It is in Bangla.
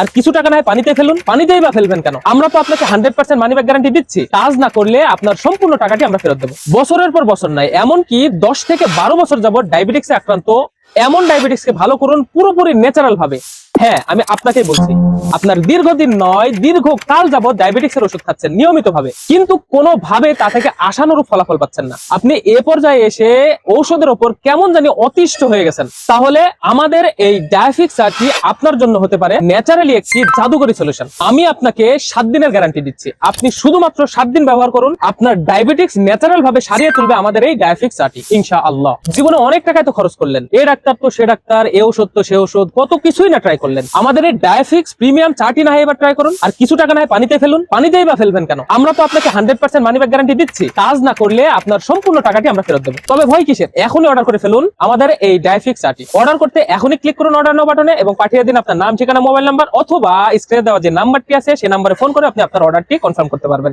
আর কিছু টাকা নয় পানিতে ফেলুন। পানিতেই বা ফেলবেন কেন? আমরা তো আপনাকে 100% মানি ব্যাক গ্যারান্টি দিচ্ছি। কাজ না করলে আপনার সম্পূর্ণ টাকাটি আমরা ফেরত দেবো। বছরের পর বছর নয়, এমনকি 10 থেকে 12 বছর যাবত ডায়াবেটিক্সে আক্রান্ত এমন ডায়াবেটিক্সকে ভালো করুন পুরোপুরি ন্যাচারাল ভাবে। হ্যাঁ, আমি আপনাকেই বলছি, আপনার দীর্ঘদিন নয় দীর্ঘকাল যাবত ডায়াবেটিক্সের ওষুধ খাচ্ছেন নিয়মিত ভাবে, কিন্তু কোনোভাবে তা থেকে আশানুরূপ ফলাফল পাচ্ছেন না। আপনি এ পর্যায়ে এসে ঔষধের ওপর কেমন জানি অতিষ্ঠ হয়ে গেছেন। তাহলে আমাদের এই ডায়াফিক্সারটি আপনার জন্য হতে পারে ন্যাচারালি একটি জাদুকরী সলিউশন। আমি আপনাকে 7 দিনের গ্যারান্টি দিচ্ছি। আপনি শুধুমাত্র 7 দিন ব্যবহার করুন, আপনার ডায়াবেটিক্স ন্যাচারাল ভাবে সারিয়ে তুলবে আমাদের এই ডায়াফিক্সারটি ইনশাআল্লাহ। জীবনে অনেক টাকা তো খরচ করলেন, এ ডাক্তার তো সে ডাক্তার, এ ওষুধ তো সে ওষুধ, কত কিছুই না ট্রাই করলেন। আমাদের এই ডায়াফিক্স প্রিমিয়াম চাটি না এবার ট্রাই করুন। আর কিছু টাকা নয় পানিতে ফেলুন। পানিতেই বা ফেলবেন কেন? আমরা তো আপনাকে 100% মানি ব্যাক গ্যারান্টি দিচ্ছি। কাজ না করলে আপনার সম্পূর্ণ টাকাটি আমরা ফেরত দেবো। তবে ভয় কিসের? এখনই অর্ডার করে ফেলুন আমাদের এই ডায়াফিক্স চাটি। অর্ডার করতে এখনই ক্লিক করুন অর্ডার নাও বাটনে এবং পাঠিয়ে দিন আপনার নাম, ঠিকানা, মোবাইল নাম্বার, অথবা স্ক্রিনে দেওয়া যে নাম্বারটি আছে সেই নাম্বারে ফোন করে আপনি আপনার অর্ডারটি কনফার্ম করতে পারবেন।